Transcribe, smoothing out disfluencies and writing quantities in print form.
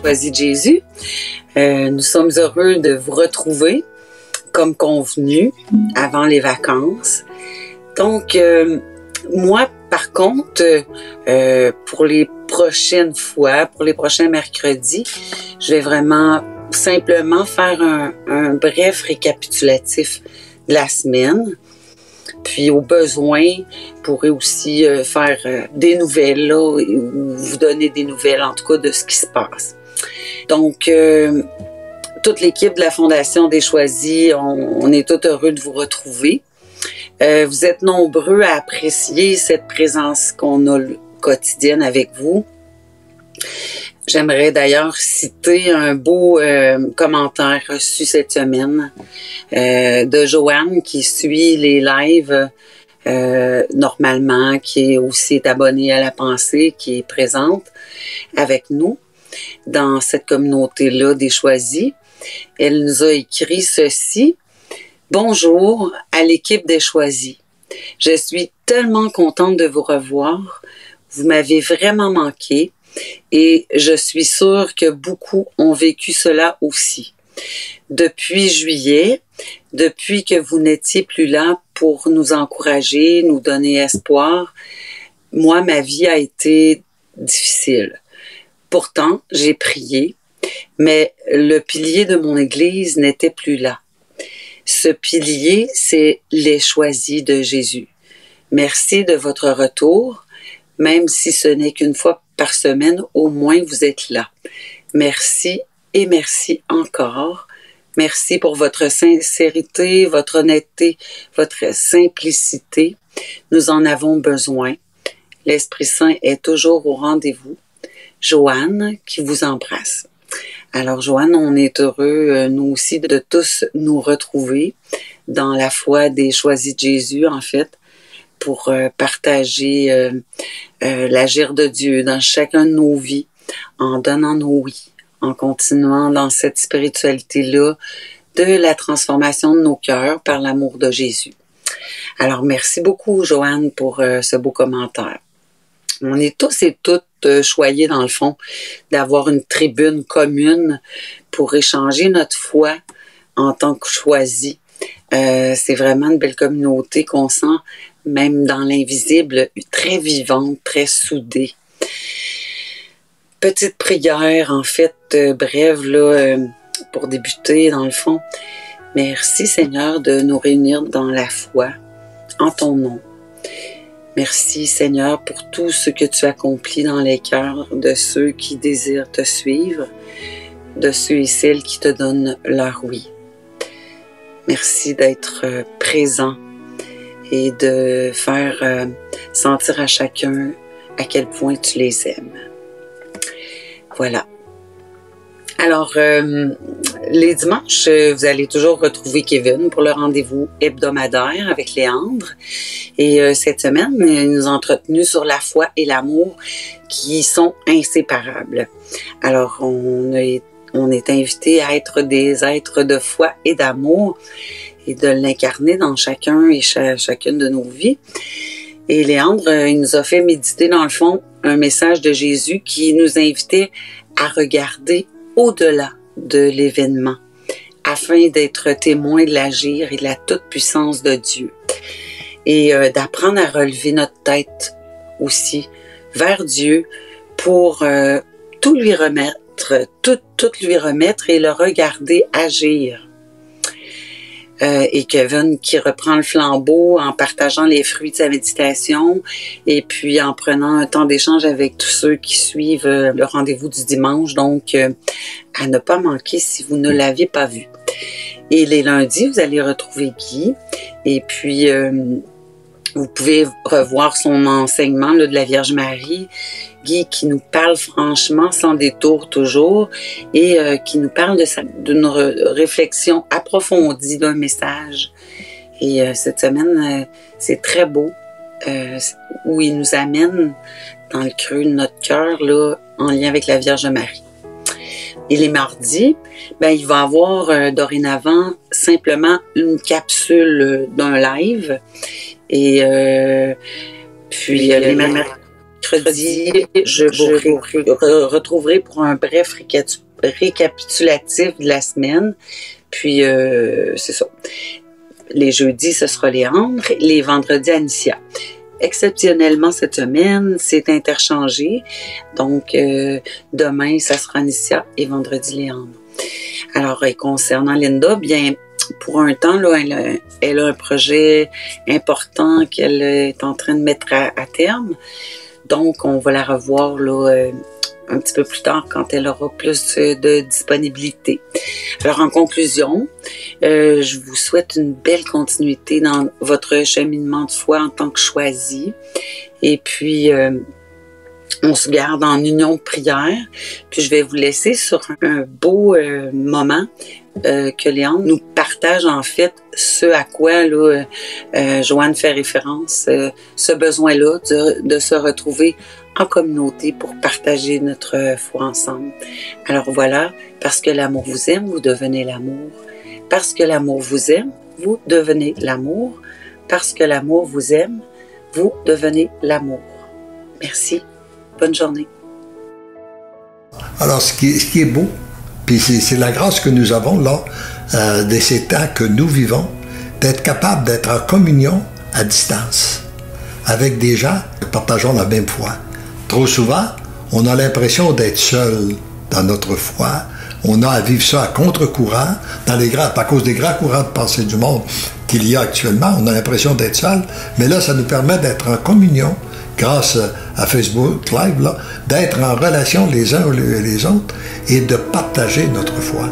Choisis de Jésus. Nous sommes heureux de vous retrouver comme convenu avant les vacances. Donc, moi, par contre, pour les prochaines fois, pour les prochains mercredis, je vais vraiment simplement faire un bref récapitulatif de la semaine. Puis, au besoin, je pourrais aussi faire des nouvelles, là, ou vous donner des nouvelles, en tout cas, de ce qui se passe. Donc, toute l'équipe de la Fondation des Choisis, on est tout heureux de vous retrouver. Vous êtes nombreux à apprécier cette présence qu'on a quotidienne avec vous. J'aimerais d'ailleurs citer un beau commentaire reçu cette semaine de Joanne qui suit les lives normalement, qui est aussi abonnée à la pensée, qui est présente avec nous dans cette communauté-là des Choisis. Elle nous a écrit ceci. Bonjour à l'équipe des Choisis. Je suis tellement contente de vous revoir. Vous m'avez vraiment manqué. Et je suis sûre que beaucoup ont vécu cela aussi. Depuis juillet, depuis que vous n'étiez plus là pour nous encourager, nous donner espoir, moi, ma vie a été difficile. Pourtant, j'ai prié, mais le pilier de mon Église n'était plus là. Ce pilier, c'est les Choisis de Jésus. Merci de votre retour, même si ce n'est qu'une fois par semaine, au moins vous êtes là. Merci et merci encore. Merci pour votre sincérité, votre honnêteté, votre simplicité. Nous en avons besoin. L'Esprit Saint est toujours au rendez-vous. Joanne qui vous embrasse. Alors Joanne, on est heureux, nous aussi, de tous nous retrouver dans la foi des Choisis de Jésus, en fait, pour partager l'agir de Dieu dans chacun de nos vies, en donnant nos oui, en continuant dans cette spiritualité-là de la transformation de nos cœurs par l'amour de Jésus. Alors, merci beaucoup, Joanne, pour ce beau commentaire. On est tous et toutes choyés, dans le fond, d'avoir une tribune commune pour échanger notre foi en tant que choisis. C'est vraiment une belle communauté qu'on sent, même dans l'invisible, très vivante, très soudée. Petite prière, en fait, brève, là, pour débuter, dans le fond. Merci, Seigneur, de nous réunir dans la foi, en ton nom. Merci, Seigneur, pour tout ce que tu accomplis dans les cœurs de ceux qui désirent te suivre, de ceux et celles qui te donnent leur oui. Merci d'être présent et de faire sentir à chacun à quel point tu les aimes. Voilà. Alors, les dimanches, vous allez toujours retrouver Kevin pour le rendez-vous hebdomadaire avec Léandre. Et cette semaine, il nous a entretenus sur la foi et l'amour qui sont inséparables. Alors, on est invité à être des êtres de foi et d'amour et de l'incarner dans chacun et chacune de nos vies. Et Léandre, il nous a fait méditer, dans le fond, un message de Jésus qui nous invitait à regarder au-delà de l'événement, afin d'être témoin de l'agir et de la toute-puissance de Dieu. Et d'apprendre à relever notre tête aussi vers Dieu pour tout lui remettre, tout lui remettre et le regarder agir. Et Kevin qui reprend le flambeau en partageant les fruits de sa méditation et puis en prenant un temps d'échange avec tous ceux qui suivent le rendez-vous du dimanche. Donc, à ne pas manquer si vous ne l'avez pas vu. Et les lundis, vous allez retrouver Guy. Et puis, vous pouvez revoir son enseignement là, de la Vierge Marie. Guy qui nous parle franchement, sans détour toujours, et qui nous parle d'une réflexion approfondie d'un message. Et cette semaine, c'est très beau, où il nous amène dans le creux de notre cœur, là, en lien avec la Vierge Marie. Et les mardis, ben, il va y avoir dorénavant simplement une capsule d'un live. Et puis les mercredis, mercredi, je vous retrouverai pour un bref récapitulatif de la semaine. Puis, c'est ça. Les jeudis, ce sera Léandre. Les vendredis, Anicia. Exceptionnellement, cette semaine, c'est interchangé. Donc, demain, ça sera Anicia et vendredi, Léandre. Alors, concernant Linda, bien, pour un temps, là, elle a un projet important qu'elle est en train de mettre à terme. Donc, on va la revoir là, un petit peu plus tard quand elle aura plus de disponibilité. Alors, en conclusion, je vous souhaite une belle continuité dans votre cheminement de foi en tant que choisi. Et puis, on se garde en union de prière. Puis, je vais vous laisser sur un beau moment que Léandre nous partage en fait ce à quoi là, Joanne fait référence, ce besoin-là de se retrouver en communauté pour partager notre foi ensemble. Alors voilà, parce que l'amour vous aime, vous devenez l'amour. Parce que l'amour vous aime, vous devenez l'amour. Parce que l'amour vous aime, vous devenez l'amour. Merci. Bonne journée. Alors, ce qui est beau, puis c'est la grâce que nous avons là, de ces temps que nous vivons, d'être capable d'être en communion à distance, avec des gens qui partageons la même foi. Trop souvent, on a l'impression d'être seul dans notre foi. On a à vivre ça à contre-courant, à cause des grands courants de pensée du monde qu'il y a actuellement. On a l'impression d'être seul, mais là, ça nous permet d'être en communion, grâce à Facebook Live, d'être en relation les uns et les autres et de partager notre foi.